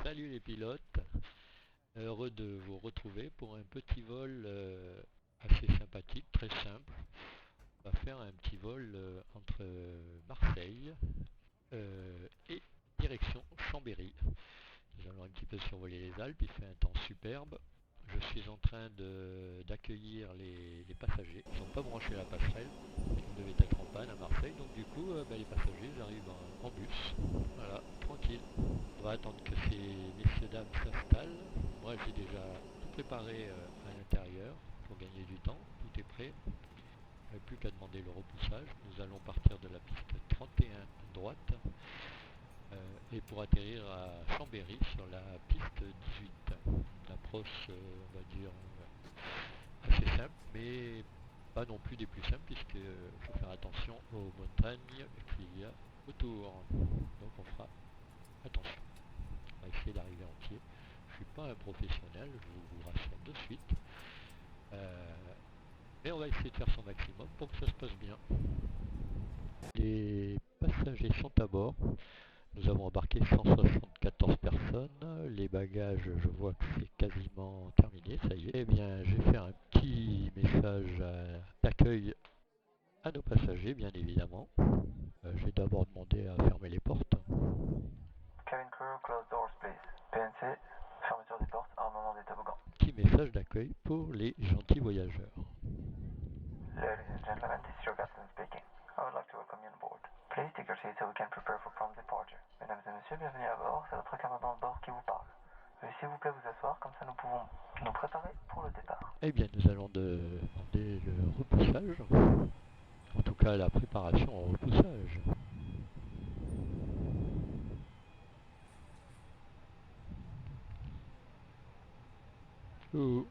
Salut les pilotes, heureux de vous retrouver pour un petit vol assez sympathique, très simple. On va faire un petit vol entre Marseille et direction Chambéry. Nous allons un petit peu survoler les Alpes, il fait un temps superbe. Je suis en train d'accueillir les passagers. Ils ne sont pas branchés à la passerelle, ils devaient être en panne à Marseille, donc du coup les passagers arrivent en bus. Voilà, tranquille. On va attendre que ces messieurs dames s'installent. Moi j'ai déjà tout préparé à l'intérieur pour gagner du temps. Tout est prêt. Il n'y a plus qu'à demander le repoussage. Nous allons partir de la piste 31 droite et pour atterrir à Chambéry sur la piste 18. Une approche, on va dire, assez simple, mais pas non plus des plus simples puisqu'il faut faire attention aux montagnes qu'il y a autour. Donc on fera attention. On va essayer d'arriver entier. Je ne suis pas un professionnel, je vous rassure de suite. Mais on va essayer de faire son maximum pour que ça se passe bien. Les passagers sont à bord. Nous avons embarqué 174 personnes. Les bagages, je vois que c'est quasiment terminé, ça y est. Eh bien, je vais faire un petit message d'accueil à nos passagers, bien évidemment. Je vais d'abord demander à fermer les portes. Cabin crew, close doors please. PNC, fermeture des portes, armement des toboggans. Petit message d'accueil pour les gentils voyageurs. Ladies and gentlemen, this is your captain speaking. I would like to welcome you on board. Please take your seat so we can prepare for prompt departure. Mesdames et messieurs, bienvenue à bord, c'est votre commandant de bord qui vous parle. Veuillez s'il vous plaît vous asseoir, comme ça nous pouvons nous préparer pour le départ. Eh bien, nous allons demander le repoussage. En tout cas, la préparation au repoussage. Oh,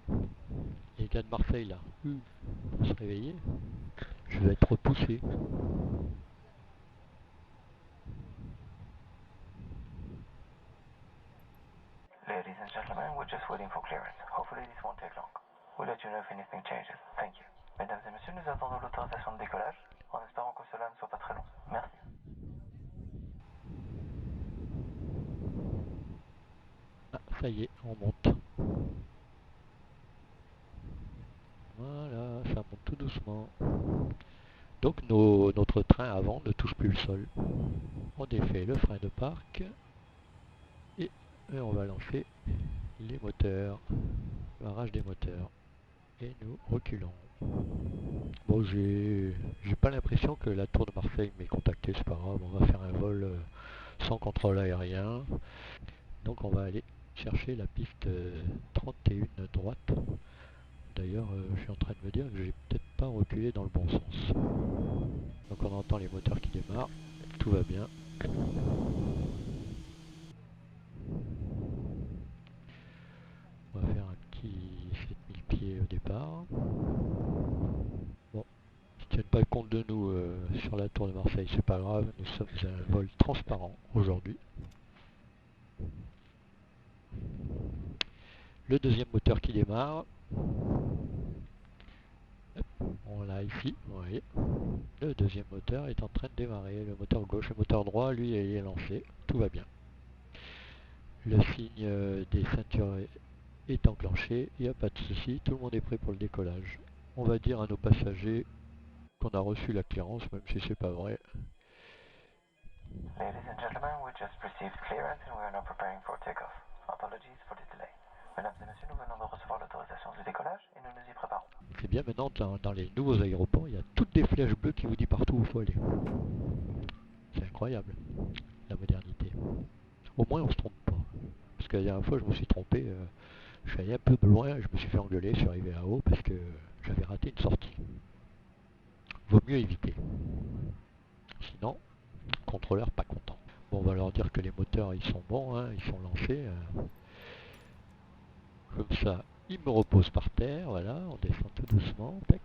les gars de Marseille là, faut se réveiller. Je vais être repoussé. Ladies and gentlemen, we're just waiting for clearance. Hopefully this won't take long. We'll let you know if anything changes. Thank you. Mesdames et messieurs, nous attendons l'autorisation de décollage, en espérant que cela ne soit pas très long. Merci. Ah, ça y est, on monte. Voilà, ça monte tout doucement. Donc notre train avant ne touche plus le sol. On défait le frein de parc et on va lancer les moteurs, le barrage des moteurs. Et nous reculons. Bon, j'ai pas l'impression que la tour de Marseille m'ait contacté, c'est pas grave, on va faire un vol sans contrôle aérien. Donc on va aller chercher la piste 31 droite. D'ailleurs, je suis en train de me dire que j'ai peut-être pas reculé dans le bon sens. Donc on entend les moteurs qui démarrent, tout va bien. On va faire un petit 7000 pieds au départ. Bon, ils tiennent pas compte de nous sur la tour de Marseille, c'est pas grave, nous sommes un vol transparent aujourd'hui. Le deuxième moteur qui démarre. On l'a ici, vous voyez. Le deuxième moteur est en train de démarrer. Le moteur gauche, le moteur droit, lui, il est lancé. Tout va bien. Le signe des ceintures est enclenché. Il n'y a pas de souci. Tout le monde est prêt pour le décollage. On va dire à nos passagers qu'on a reçu la clearance, même si c'est pas vrai. Ladies and gentlemen, we just received clearance and we are now preparing for takeoff. Apologies for the delay. Mesdames et messieurs, nous venons de recevoir l'autorisation du décollage et nous nous y préparons. C'est bien maintenant, dans les nouveaux aéroports, il y a toutes des flèches bleues qui vous disent partout où il faut aller. C'est incroyable, la modernité. Au moins, on se trompe pas. Parce que la dernière fois, je me suis trompé. Je suis allé un peu de loin, je me suis fait engueuler, je suis arrivé là-haut parce que j'avais raté une sortie. Vaut mieux éviter. Sinon, le contrôleur pas content. Bon, on va leur dire que les moteurs ils sont bons, hein, ils sont lancés. Comme ça, ils me reposent par terre, voilà, on descend tout doucement, tac.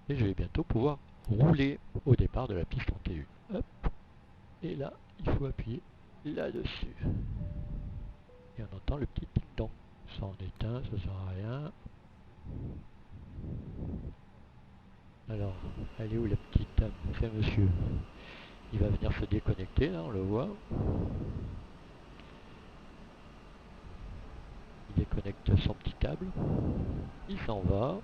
Et je vais bientôt pouvoir rouler au départ de la piste 31. Hop, et là, il faut appuyer là-dessus. Et on entend le petit ding-dong. Ça en éteint, ça sert à rien. Alors, elle est où la petite dame? C'est monsieur. Il va venir se déconnecter, là, on le voit. déconnecte son petit câble. Il s'en va.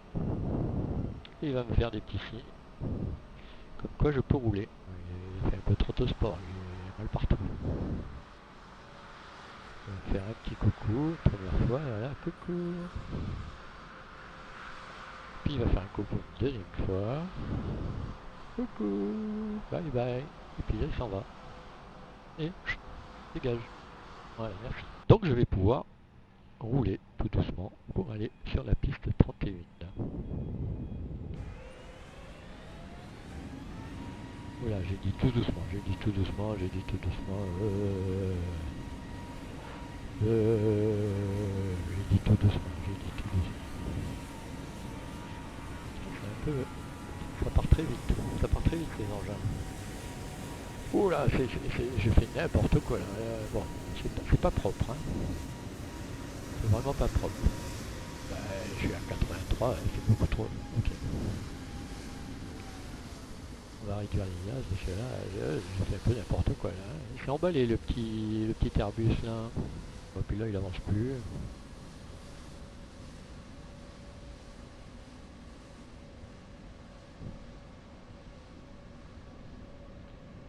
Et il va me faire des petits signes. Comme quoi je peux rouler. Il fait un peu trop de sport, il est mal partout. Je vais faire un petit coucou, première fois, voilà, coucou. Puis il va faire un coucou une deuxième fois. Coucou, bye bye. Et puis là il s'en va. Et chut, dégage. Voilà, merci. Donc je vais pouvoir rouler tout doucement pour aller sur la piste 31. Voilà, j'ai dit tout doucement, j'ai dit tout doucement, j'ai dit tout doucement. J'ai dit tout doucement, j'ai dit tout doucement. C'est un peu... Ça part très vite, ça part très vite les engins. Oula, j'ai fait n'importe quoi là. Bon, c'est pas propre, hein. C'est vraiment pas propre. Bah, je suis à 83, c'est beaucoup trop. Ok. On va réduire les gaz parce que là, j'ai fait un peu n'importe quoi là. Il s'est emballé le petit Airbus là. Et puis là, il avance plus.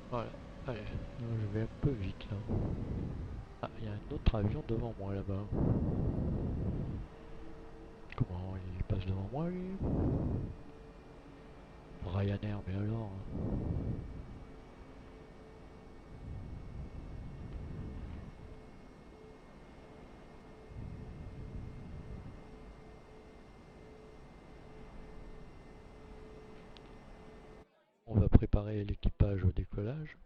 Voilà. Allez, je vais un peu vite là. Ah, il y a un autre avion devant moi là-bas. Comment il passe devant moi lui? Ryanair, mais alors. On va préparer l'équipage au décollage.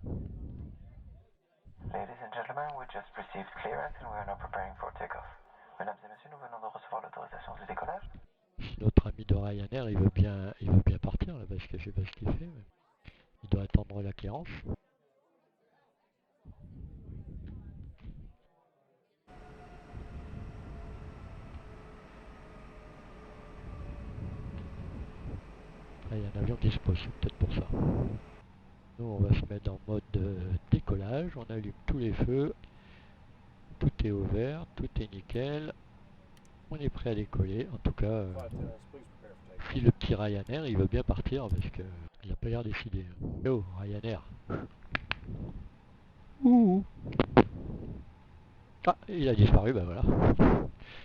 Ladies and gentlemen, we just received clearance and we are now preparing for takeoff. Mesdames et messieurs, nous venons de recevoir l'autorisation du décollage. Notre ami de Ryanair, il veut bien partir là, parce que je sais pas ce qu'il fait. Mais il doit attendre la cléarance. Ah, il y a un avion qui se pose, c'est peut-être pour ça. Nous, on va se mettre en mode décollage. On allume tous les feux. Tout est au vert, tout est nickel. On est prêt à décoller. En tout cas, si le petit Ryanair, il veut bien partir, parce que il n'a pas l'air décidé. Oh, Ryanair. Ouh. Ah, il a disparu, ben voilà.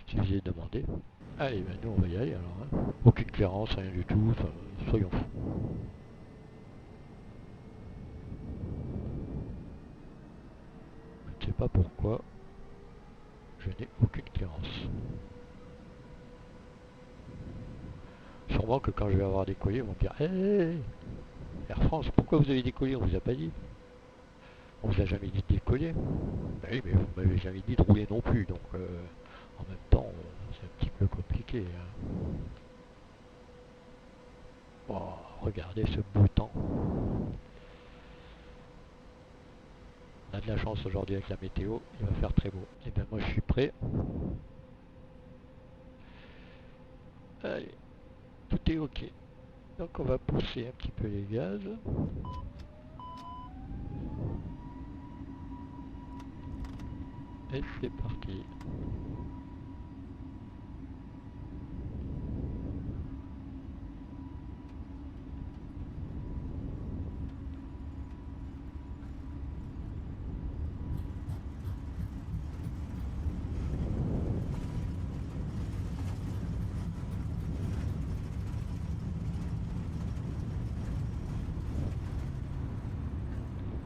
J'ai demandé. Allez, ben nous on va y aller alors. Hein. Aucune clairance, rien du tout, enfin, soyons fous. Je ne sais pas pourquoi je n'ai aucune clairance. Sûrement que quand je vais avoir décollé, ils vont me dire hey, Air France, pourquoi vous avez décollé? On vous a pas dit. On vous a jamais dit de décoller. Ben oui, mais vous m'avez jamais dit de rouler non plus, donc en même temps, c'est un petit peu compliqué. Hein. Oh, regardez ce beau temps. On a de la chance aujourd'hui avec la météo, il va faire très beau. Et bien moi je suis prêt. Allez, tout est ok. Donc on va pousser un petit peu les gaz. Et c'est parti.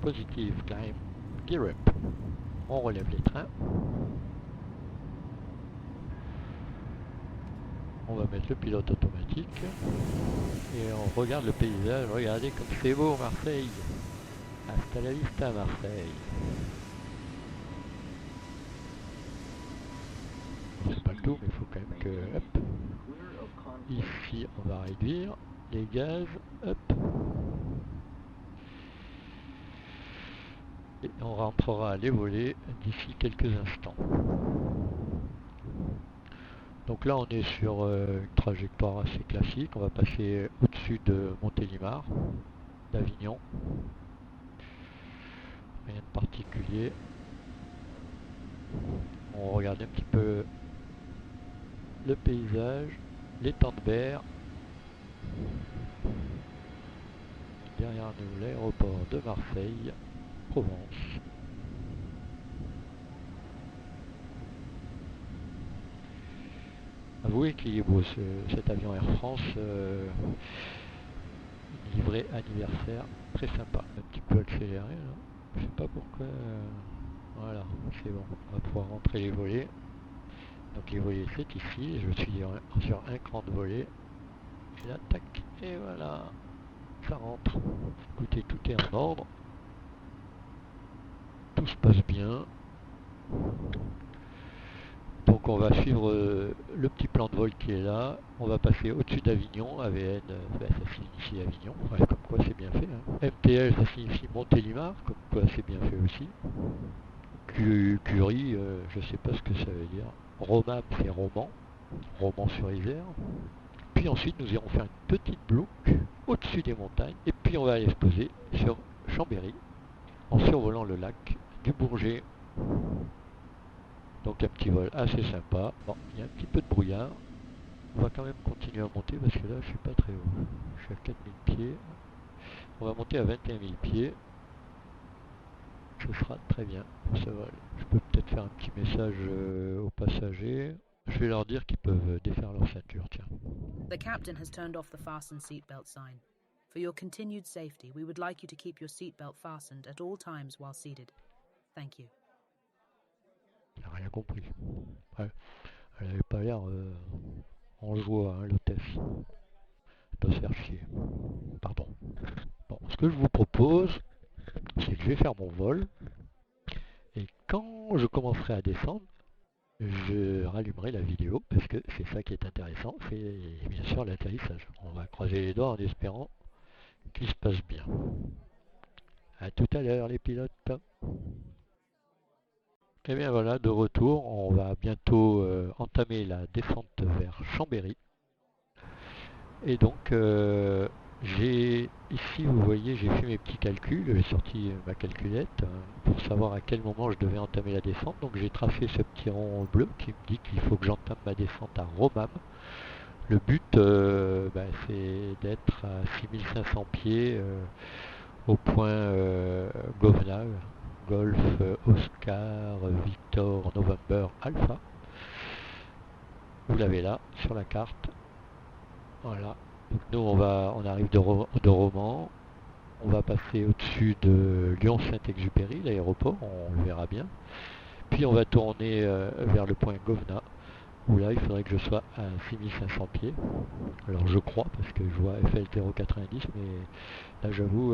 Positive climb, gear up. On relève les trains. On va mettre le pilote automatique. Et on regarde le paysage. Regardez comme c'est beau Marseille. Hasta la vista Marseille. C'est pas le tout, mais il faut quand même que... Hop. Ici, on va réduire les gaz. Hop. Et on rentrera à les voler d'ici quelques instants. Donc là on est sur une trajectoire assez classique, on va passer au-dessus de Montélimar, d'Avignon. Rien de particulier. On regarde un petit peu le paysage, l'étang de Berre. Derrière nous, l'aéroport de Marseille, Provence. Avouez qu'il est beau cet avion Air France. Une livrée anniversaire, très sympa. Un petit peu accéléré là. Je sais pas pourquoi. Voilà, c'est bon. On va pouvoir rentrer les volets. Donc les volets c'est ici. Je suis sur un cran de volet. Et là, tac. Et voilà. Ça rentre. Écoutez, tout est en ordre. Tout se passe bien. Donc on va suivre le petit plan de vol qui est là. On va passer au-dessus d'Avignon. AVN, ça signifie Avignon. Ouais, comme quoi c'est bien fait. Hein. MTL, ça signifie Montélimar. Comme quoi c'est bien fait aussi. Curie, je sais pas ce que ça veut dire. Romap, c'est roman. Roman sur Isère. Puis ensuite, nous irons faire une petite boucle au-dessus des montagnes. Et puis on va aller se poser sur Chambéry en survolant le lac du Bourget. Donc un petit vol assez sympa. Bon, il y a un petit peu de brouillard. On va quand même continuer à monter parce que là je suis pas très haut. Je suis à 4000 pieds. On va monter à 21 000 pieds. Ce sera très bien ce vol. Je peux peut-être faire un petit message aux passagers. Je vais leur dire qu'ils peuvent défaire leur ceinture, tiens. The captain has turned off the fasten seatbelt sign. For your continued safety, we would like you to keep your seatbelt fastened at all times while seated. Thank you. Elle n'a rien compris. Ouais, elle n'avait pas l'air en joie, hein, l'hôtesse. Elle doit se faire chier. Pardon. Bon, ce que je vous propose, c'est que je vais faire mon vol. Et quand je commencerai à descendre, je rallumerai la vidéo parce que c'est ça qui est intéressant, c'est bien sûr l'atterrissage. On va croiser les doigts en espérant qu'il se passe bien. A tout à l'heure les pilotes. Et bien voilà, de retour, on va bientôt entamer la descente vers Chambéry. Et donc j'ai ici, vous voyez, j'ai fait mes petits calculs, j'ai sorti ma calculette pour savoir à quel moment je devais entamer la descente. Donc j'ai tracé ce petit rond bleu qui me dit qu'il faut que j'entame ma descente à Romam. Le but, c'est d'être à 6500 pieds au point Govna, Golf, Oscar, Victor, November, Alpha. Vous l'avez là, sur la carte. Voilà. Donc nous, on arrive de Romans. On va passer au-dessus de Lyon-Saint-Exupéry, l'aéroport, on le verra bien. Puis on va tourner vers le point Govna, où là il faudrait que je sois à 6500 pieds. Alors je crois, parce que je vois FL 090, mais là j'avoue,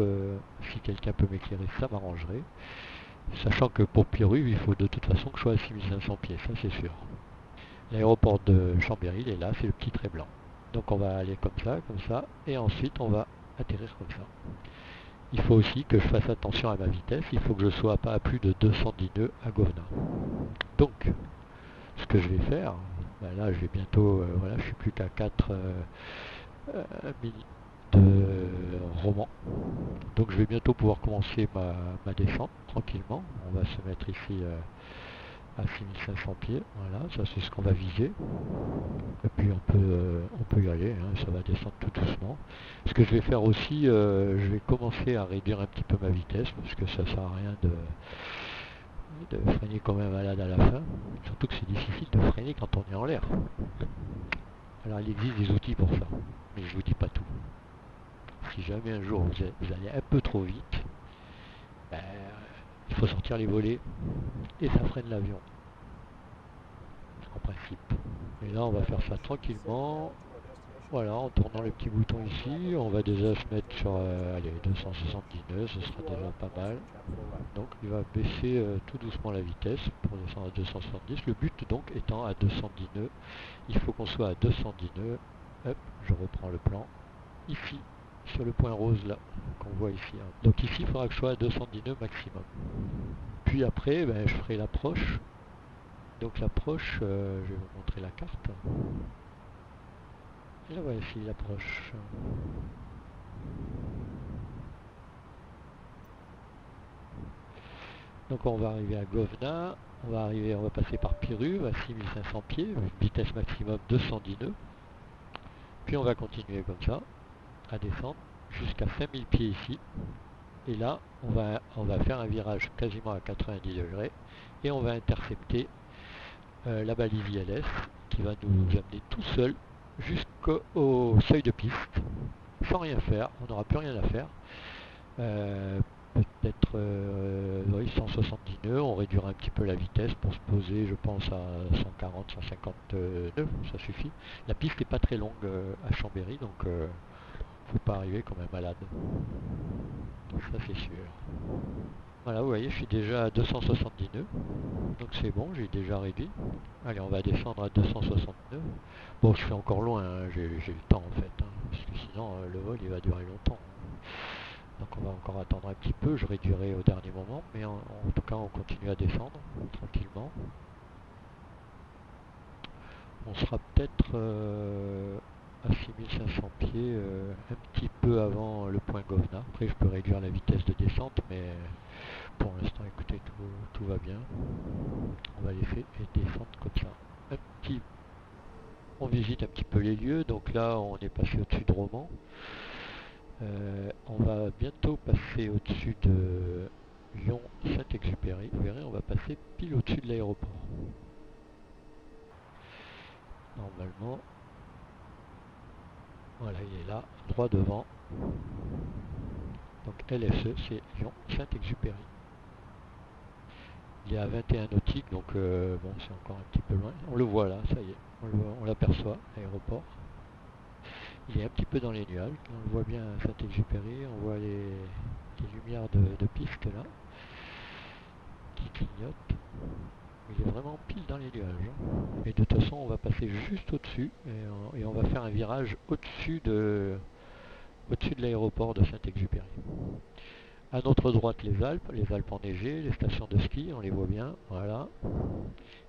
si quelqu'un peut m'éclairer, ça m'arrangerait. Sachant que pour Piru, il faut de toute façon que je sois à 6500 pieds, ça c'est sûr. L'aéroport de Chambéry, il est là, c'est le petit trait blanc. Donc on va aller comme ça, et ensuite on va atterrir comme ça. Il faut aussi que je fasse attention à ma vitesse, il faut que je sois pas à plus de 210 nœuds à Govna. Donc, ce que je vais faire, là je vais bientôt, voilà, je suis plus qu'à 4 minutes de Romans. Donc je vais bientôt pouvoir commencer ma descente tranquillement. On va se mettre ici à 6500 pieds, voilà, ça c'est ce qu'on va viser. Et puis on peut y aller, hein, ça va descendre tout doucement. Ce que je vais faire aussi, je vais commencer à réduire un petit peu ma vitesse, parce que ça sert à rien de freiner quand même malade à la fin. Surtout que c'est difficile de freiner quand on est en l'air. Alors il existe des outils pour ça, mais je vous dis pas tout. Si jamais un jour vous allez un peu trop vite, il faut sortir les volets et ça freine l'avion. En principe. Et là on va faire ça tranquillement. Voilà, en tournant les petits boutons ici, on va déjà se mettre sur 270 nœuds, ce sera déjà pas mal. Donc il va baisser tout doucement la vitesse pour descendre à 270. Le but donc étant à 210 nœuds, il faut qu'on soit à 210 nœuds. Hop, je reprends le plan. Ici, sur le point rose là, qu'on voit ici. Hein. Donc ici, il faudra que je sois à 210 nœuds maximum. Puis après, je ferai l'approche. Donc l'approche, je vais vous montrer la carte. Et là voici l'approche. Donc on va arriver à Govna. on va passer par Piruve à 6500 pieds, vitesse maximum 210 nœuds. Puis on va continuer comme ça, à descendre jusqu'à 5000 pieds ici. Et là, on va faire un virage quasiment à 90 degrés et on va intercepter la balise ILS qui va nous amener tout seul jusqu'au seuil de piste, sans rien faire, on n'aura plus rien à faire. Peut-être oui, 170 nœuds, on réduira un petit peu la vitesse pour se poser, je pense, à 140, 150 nœuds, ça suffit. La piste n'est pas très longue à Chambéry, donc faut pas arriver comme un malade. Ça c'est sûr. Voilà, vous voyez, je suis déjà à 270 nœuds, donc c'est bon, j'ai déjà réduit. Allez, on va descendre à 260 nœuds. Bon, je suis encore loin, hein, j'ai le temps en fait, hein, parce que sinon le vol il va durer longtemps. Donc on va encore attendre un petit peu, je réduirai au dernier moment, mais en tout cas on continue à descendre tranquillement. On sera peut-être à 6500 pieds, un petit peu avant le point Govna. Après je peux réduire la vitesse de descente, mais pour l'instant écoutez, tout va bien. On va les faire et descendre comme ça. On visite un petit peu les lieux, donc là on est passé au-dessus de Romans. On va bientôt passer au-dessus de Lyon-Saint-Exupéry. Vous verrez, on va passer pile au-dessus de l'aéroport. Normalement, voilà, il est là, droit devant. Donc LSE, c'est Lyon-Saint-Exupéry. Il est à 21 nautiques, donc bon, c'est encore un petit peu loin. On le voit là, ça y est, on l'aperçoit, l'aéroport. Il est un petit peu dans les nuages, on le voit bien à Saint-Exupéry, on voit les lumières de piste là, qui clignotent. Il est vraiment pile dans les nuages. Et de toute façon, on va passer juste au-dessus, et on va faire un virage au-dessus de l'aéroport de Saint-Exupéry. À notre droite, les Alpes enneigées, les stations de ski, on les voit bien, voilà.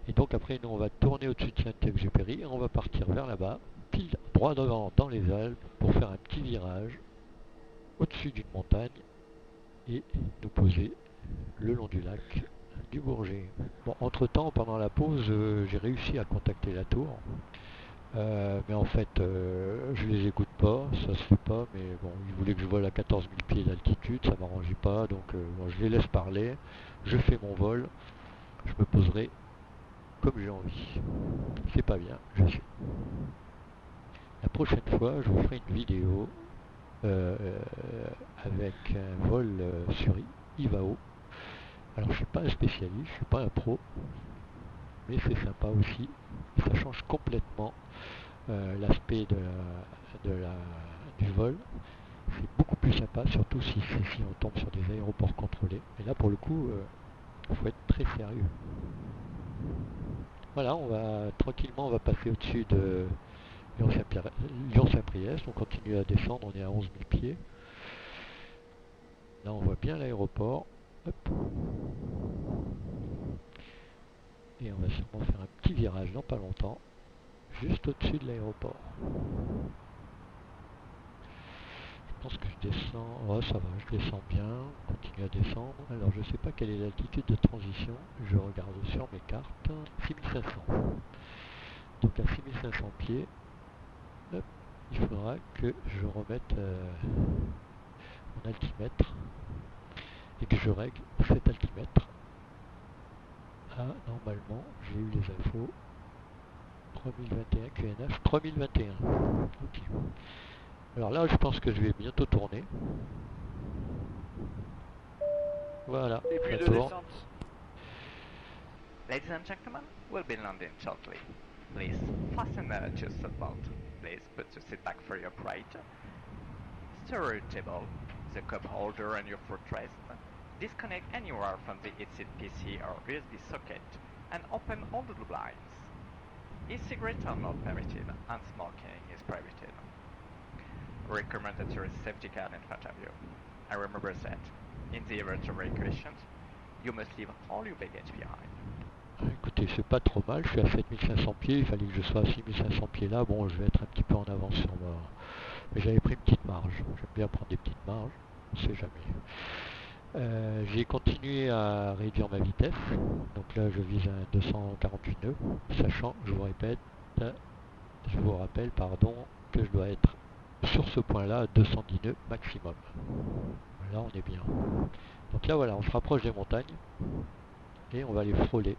Et donc après, nous, on va tourner au-dessus de Saint-Exupéry, et on va partir vers là-bas, pile droit devant dans les Alpes, pour faire un petit virage au-dessus d'une montagne, et nous poser le long du lac du Bourget. Bon, entre-temps, pendant la pause, j'ai réussi à contacter la tour. Mais en fait, je les écoute pas, ça se fait pas, mais bon, ils voulaient que je vole à 14 000 pieds d'altitude, ça m'arrangeait pas, donc bon, je les laisse parler, je fais mon vol, je me poserai comme j'ai envie. C'est pas bien, je sais. La prochaine fois, je vous ferai une vidéo avec un vol sur Ivao. Alors je suis pas un spécialiste, je suis pas un pro, mais c'est sympa aussi, et ça change complètement l'aspect du vol. C'est beaucoup plus sympa, surtout si on tombe sur des aéroports contrôlés. Et là, pour le coup, il faut être très sérieux. Voilà, tranquillement, on va passer au-dessus de Lyon-Saint-Priest. On continue à descendre, on est à 11 000 pieds. Là, on voit bien l'aéroport. Et on va sûrement faire un petit virage dans pas longtemps, juste au-dessus de l'aéroport. Je pense que je descends, oh ça va, je descends bien, on continue à descendre. Alors je sais pas quelle est l'altitude de transition, je regarde sur mes cartes, 6500. Donc à 6500 pieds, hop, il faudra que je remette mon altimètre et que je règle cet altimètre. Ah, normalement, j'ai eu les infos, 3021 QNH, 3021. Ok. Alors là, je pense que je vais bientôt tourner. Voilà, ça tourne. Ladies and gentlemen, we'll be landing shortly. Please fasten to your seatbelt. Please put your seat back for your pride. Stir your table, the cup holder and your footrest. Disconnect anywhere from the heatsink PC or USB socket and open all the blinds. E-cigarettes are not permitted and smoking is prohibited. Recommend that there is a safety card in front of you. And remember that, in the event of evacuation, you must leave all your baggage behind. Écoutez, c'est pas trop mal, je suis à 7500 pieds, il fallait que je sois à 6500 pieds là, bon je vais être un petit peu en avance sur moi. Mais j'avais pris une petite marge, j'aime bien prendre des petites marges, on sait jamais. J'ai continué à réduire ma vitesse. Donc là, je vise un 248 nœuds, sachant, je vous rappelle, pardon, que je dois être sur ce point-là à 210 nœuds maximum. Là, on est bien. Donc là, voilà, on se rapproche des montagnes et on va les frôler.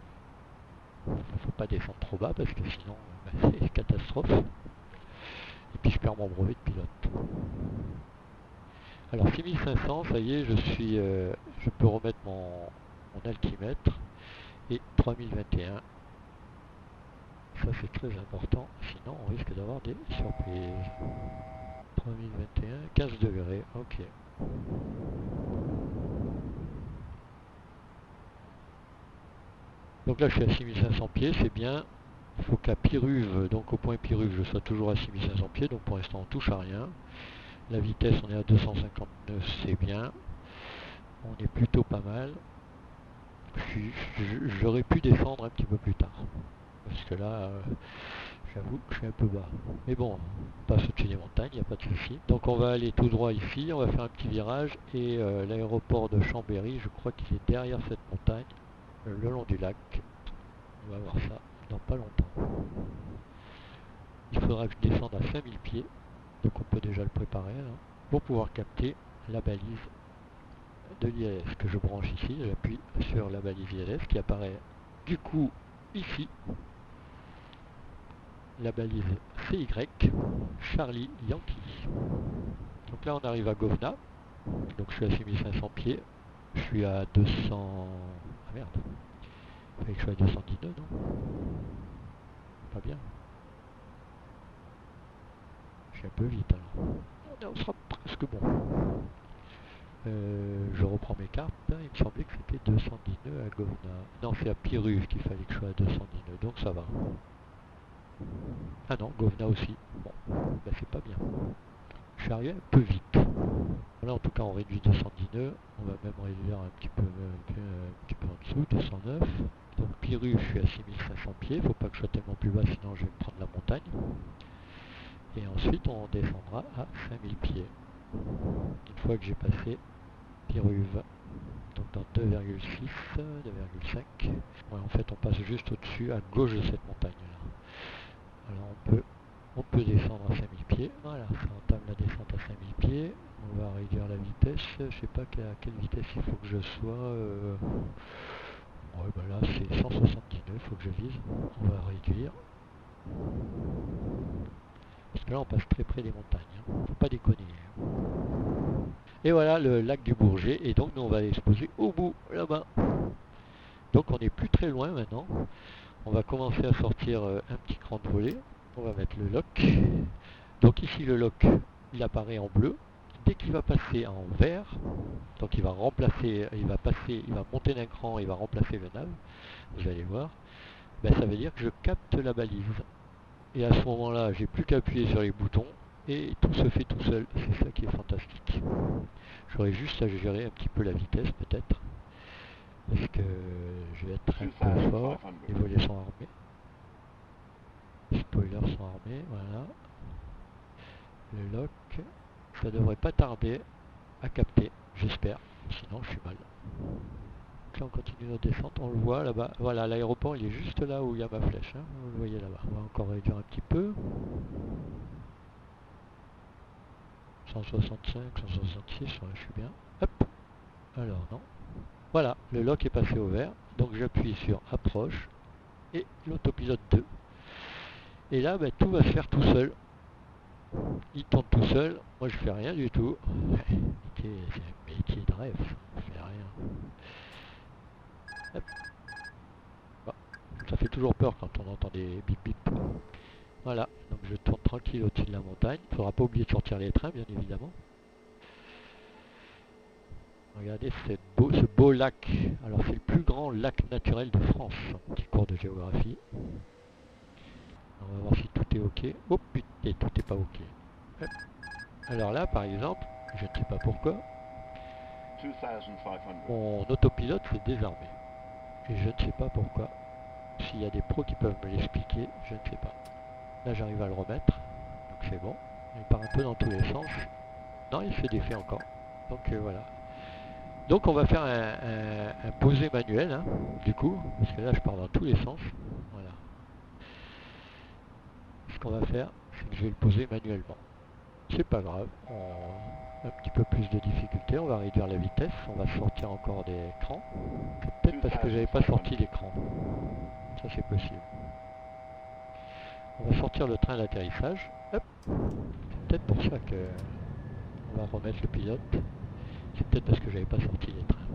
Il ne faut pas descendre trop bas parce que sinon, c'est catastrophe. Et puis, je perds mon brevet de pilote. Alors 6500, ça y est, je peux remettre mon altimètre et 3021. Ça c'est très important, sinon on risque d'avoir des surprises. 3021, 15 degrés, ok. Donc là je suis à 6500 pieds, c'est bien. Il faut qu'à Piruve, donc au point Piruve, je sois toujours à 6500 pieds, donc pour l'instant on touche à rien. La vitesse on est à 259, c'est bien. On est plutôt pas mal. J'aurais pu descendre un petit peu plus tard. Parce que là, j'avoue que je suis un peu bas. Mais bon, on passe au-dessus des montagnes, il n'y a pas de souci. Donc on va aller tout droit ici, on va faire un petit virage. Et l'aéroport de Chambéry, je crois qu'il est derrière cette montagne, le long du lac. On va voir ça dans pas longtemps. Il faudra que je descende à 5000 pieds. Donc on peut déjà le préparer là, pour pouvoir capter la balise de l'ILS que je branche ici. J'appuie sur la balise ILS qui apparaît du coup ici. La balise CY, Charlie Yankee. Donc là on arrive à Govna. Donc je suis à 6500 pieds. Je suis à 200... Ah merde. Il fallait que je sois à 210 nœuds, non? Pas bien. Je suis un peu vite alors. On sera presque bon. Je reprends mes cartes. Il me semblait que c'était 210 nœuds à Govna. Non, c'est à Piruve qu'il fallait que je sois à 210 nœuds. Donc ça va. Ah non, Govna aussi. Bon, ben c'est pas bien. Je suis arrivé un peu vite. Là en tout cas on réduit 210 nœuds. On va même réduire un petit peu en dessous, 209. Donc Piruve, je suis à 6500 pieds. Faut pas que je sois tellement plus bas sinon je vais me prendre la montagne. Et ensuite on descendra à 5000 pieds. Une fois que j'ai passé Piruve. Donc dans 2,6, 2,5. Ouais, en fait on passe juste au-dessus, à gauche de cette montagne là. Alors on peut descendre à 5000 pieds. Voilà, ça entame la descente à 5000 pieds. On va réduire la vitesse. Je sais pas à quelle vitesse il faut que je sois. Ouais, bah là c'est 179, il faut que je vise. On va réduire. Parce que là on passe très près des montagnes. Faut pas déconner. Et voilà le lac du Bourget. Et donc nous on va aller se poser au bout, là-bas. Donc on n'est plus très loin maintenant. On va commencer à sortir un petit cran de volée. On va mettre le lock. Donc ici le lock, il apparaît en bleu. Dès qu'il va passer en vert, donc il va monter d'un cran, il va remplacer le nav. Vous allez voir. Ben, ça veut dire que je capte la balise. Et à ce moment-là, j'ai plus qu'à appuyer sur les boutons et tout se fait tout seul. C'est ça qui est fantastique. J'aurais juste à gérer un petit peu la vitesse peut-être. Parce que je vais être un peu fort. Les volets sont armés. Les spoilers sont armés, voilà. Le lock, ça devrait pas tarder à capter, j'espère. Sinon je suis mal. Donc là on continue notre descente, on le voit là-bas. Voilà, l'aéroport il est juste là où il y a ma flèche, hein. Vous le voyez là-bas. On va encore réduire un petit peu. 165, 166, ouais, je suis bien. Hop. Alors non. Voilà, le lock est passé au vert. Donc j'appuie sur approche et l'autopilote 2. Et là, ben, tout va se faire tout seul. Il tourne tout seul. Moi, je fais rien du tout. C'est un métier de rêve. Je fais rien. Hop. Bon. Ça fait toujours peur quand on entend des bip bip. Voilà. Donc je tourne tranquille au-dessus de la montagne. Il ne faudra pas oublier de sortir les trains, bien évidemment. Regardez ce beau lac. Alors c'est le plus grand lac naturel de France. Petit cours de géographie. On va voir si tout est ok. Oh putain, tout n'est pas ok. Hop. Alors là, par exemple, je ne sais pas pourquoi, mon autopilote s'est désarmé. Et je ne sais pas pourquoi. S'il y a des pros qui peuvent me l'expliquer, je ne sais pas. Là, j'arrive à le remettre. Donc c'est bon. Il part un peu dans tous les sens. Non, il se défait encore. Donc voilà. Donc on va faire un posé manuel, hein, du coup, parce que là je pars dans tous les sens. Voilà. Ce qu'on va faire, c'est que je vais le poser manuellement. C'est pas grave, un petit peu plus de difficulté, on va réduire la vitesse, on va sortir encore des crans. C'est peut-être parce que j'avais pas sorti l'écran. Ça c'est possible. On va sortir le train d'atterrissage. Hop. C'est peut-être pour ça que on va remettre le pilote. C'est peut-être parce que j'avais pas sorti les trains.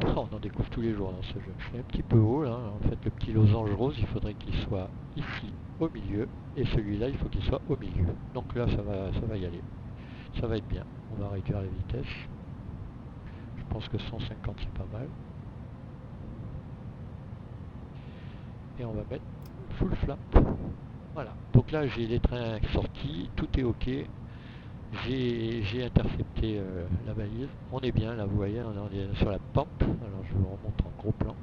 Oh, on en découvre tous les jours dans ce jeu. Je suis un petit peu haut là. En fait, le petit losange rose, il faudrait qu'il soit ici au milieu. Et celui-là, il faut qu'il soit au milieu. Donc là, ça va y aller. Ça va être bien. On va réduire la vitesse. Je pense que 150 c'est pas mal. Et on va mettre full flap. Voilà. Donc là j'ai les trains sortis, tout est ok. J'ai intercepté la balise. On est bien là, vous voyez, on est sur la pente. Alors je vous remonte en gros plan.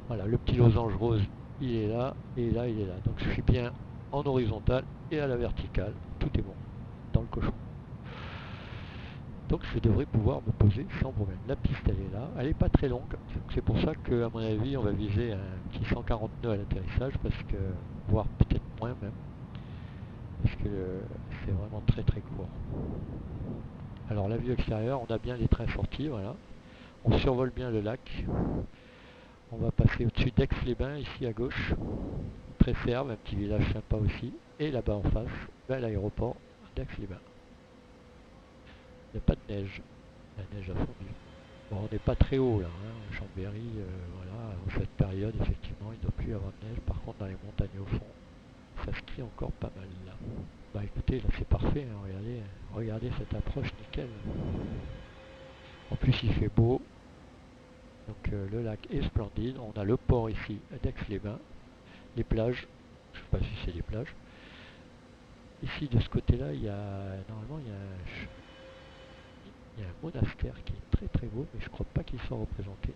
Voilà, le petit losange rose, il est là, et là, il est là. Donc je suis bien en horizontal et à la verticale. Tout est bon dans le cochon. Donc je devrais pouvoir me poser sans problème. La piste elle est là, elle n'est pas très longue. C'est pour ça qu'à mon avis on va viser un petit 140 nœuds à l'atterrissage, parce que, voire peut-être moins même, parce que c'est vraiment très très court. Alors la vue extérieure, on a bien les trains sortis, voilà. On survole bien le lac. On va passer au-dessus d'Aix-les-Bains, ici à gauche. Tresserve, un petit village sympa aussi. Et là-bas en face, l'aéroport d'Aix-les-Bains. Il n'y a pas de neige. La neige a fondu. Bon, on n'est pas très haut là, hein. Chambéry, voilà, en cette période, effectivement, il ne doit plus y avoir de neige. Par contre, dans les montagnes au fond, ça skie encore pas mal là. Bah écoutez, là c'est parfait, hein, regardez, regardez cette approche, nickel. En plus il fait beau, donc le lac est splendide. On a le port ici, d'Aix-les-Bains, les plages, je ne sais pas si c'est des plages. Ici de ce côté-là, il y a, normalement il y a un monastère qui est très très beau, mais je crois pas qu'il soit représenté.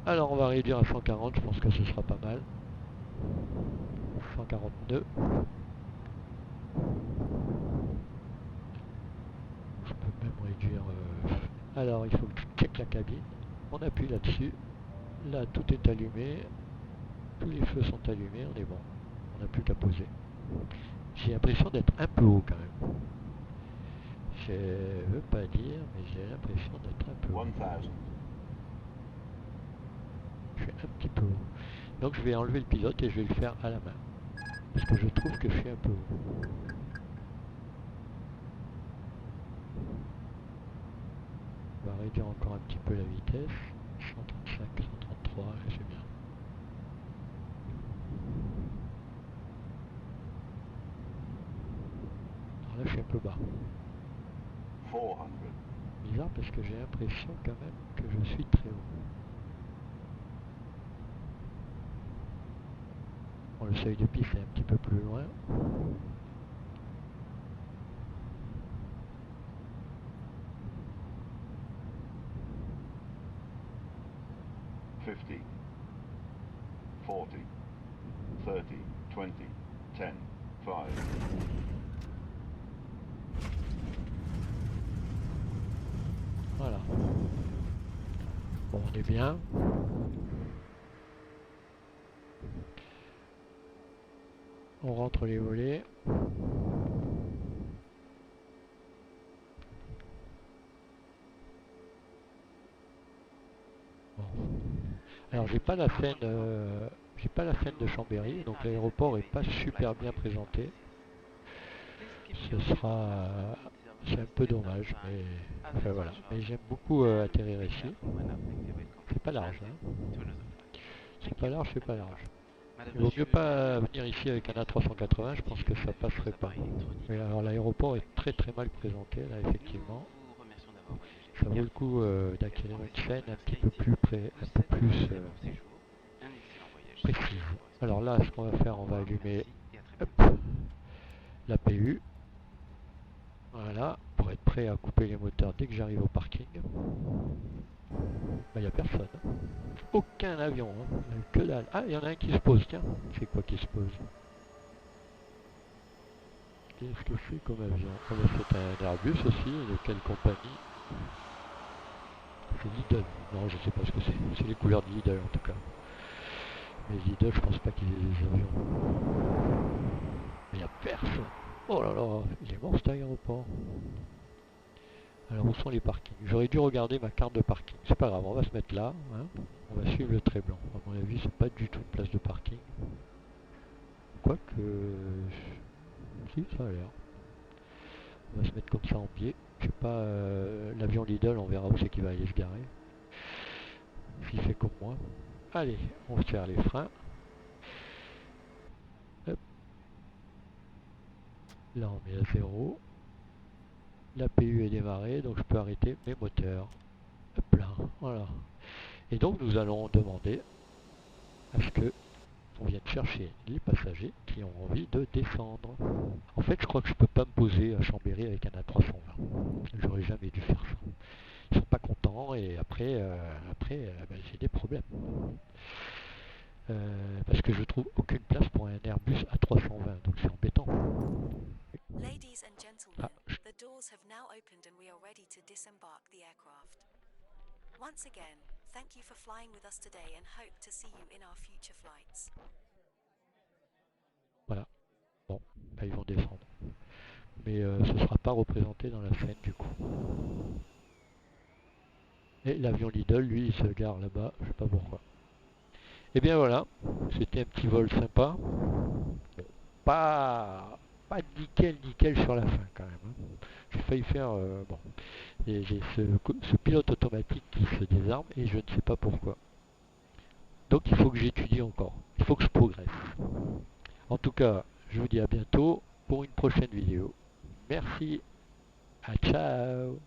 Alors on va réduire à 140, je pense que ce sera pas mal. 140 nœuds. Je peux même réduire... Alors il faut que je check la cabine. On appuie là-dessus. Là tout est allumé. Tous les feux sont allumés, on est bon. On n'a plus qu'à poser. J'ai l'impression d'être un peu haut quand même. Je veux pas dire, mais j'ai l'impression d'être un peu haut. 1000. Je suis un petit peu haut. Donc je vais enlever le pilote et je vais le faire à la main. Parce que je trouve que je suis un peu haut. On va réduire encore un petit peu la vitesse. 135, 133, c'est bien. Alors là je suis un peu bas. 400. Bizarre parce que j'ai l'impression quand même que je suis très haut. Bon, le seuil de piste est un petit peu plus loin. 50, 40, 30, 20, 10, 5. Voilà. Bon, on est bien. On rentre les volets. Bon. Alors j'ai pas la scène, de Chambéry, donc l'aéroport est pas super bien présenté. Ce sera, c'est un peu dommage, mais enfin, voilà. Mais j'aime beaucoup atterrir ici. C'est pas large, hein. C'est pas large, c'est pas large. Il vaut mieux pas venir ici avec un A380, je pense que ça passerait pas. Mais alors l'aéroport est très très mal présenté là, effectivement. Ça vaut le coup d'acquérir une scène un petit peu plus précise. Alors là, ce qu'on va faire, on va allumer la PU. Voilà, pour être prêt à couper les moteurs dès que j'arrive au parking. Bah, il n'y a personne. Aucun avion, hein. Que dalle. Ah, il y en a un qui se pose, tiens. C'est quoi qui se pose? Qu'est-ce que c'est comme avion? Oh, c'est un Airbus aussi, de quelle compagnie? C'est Lidl. Non, je sais pas ce que c'est. C'est les couleurs de Lidl en tout cas. Mais Lidl, je pense pas qu'ils aient des avions. Mais il n'y a personne. Oh là là, il est mort cet aéroport. Alors où sont les parkings? J'aurais dû regarder ma carte de parking. C'est pas grave, on va se mettre là. Hein. On va suivre le trait blanc. À mon avis, c'est pas du tout une place de parking. Quoique... Si, ça a l'air. On va se mettre comme ça en biais. Je sais pas, l'avion Lidl, on verra où c'est qu'il va aller se garer. S'il fait comme moi. Allez, on serre les freins. Hop. Là, on met à 0. La PU est démarrée, donc je peux arrêter mes moteurs. Hop là, voilà. Et donc, nous allons demander à ce que on vienne chercher les passagers qui ont envie de descendre. En fait, je crois que je peux pas me poser à Chambéry avec un A320. J'aurais jamais dû faire ça. Ils sont pas contents et après, ben, j'ai des problèmes. Parce que je trouve aucune place pour un Airbus A320, donc c'est embêtant. Ladies and gentlemen, the doors have now opened and we are ready to disembark the aircraft. Once again, thank you for flying with us today and hope to see you in our future flights. Voilà. Bon, ben, ils vont descendre. Mais ce ne sera pas représenté dans la scène du coup. Et l'avion Lidl, lui, il se gare là-bas, je sais pas pourquoi. Et bien voilà, c'était un petit vol sympa. Bon, pas nickel sur la fin quand même. Hein. J'ai failli faire bon, ce pilote automatique qui se désarme et je ne sais pas pourquoi. Donc il faut que j'étudie encore, il faut que je progresse. En tout cas, je vous dis à bientôt pour une prochaine vidéo. Merci, à ciao.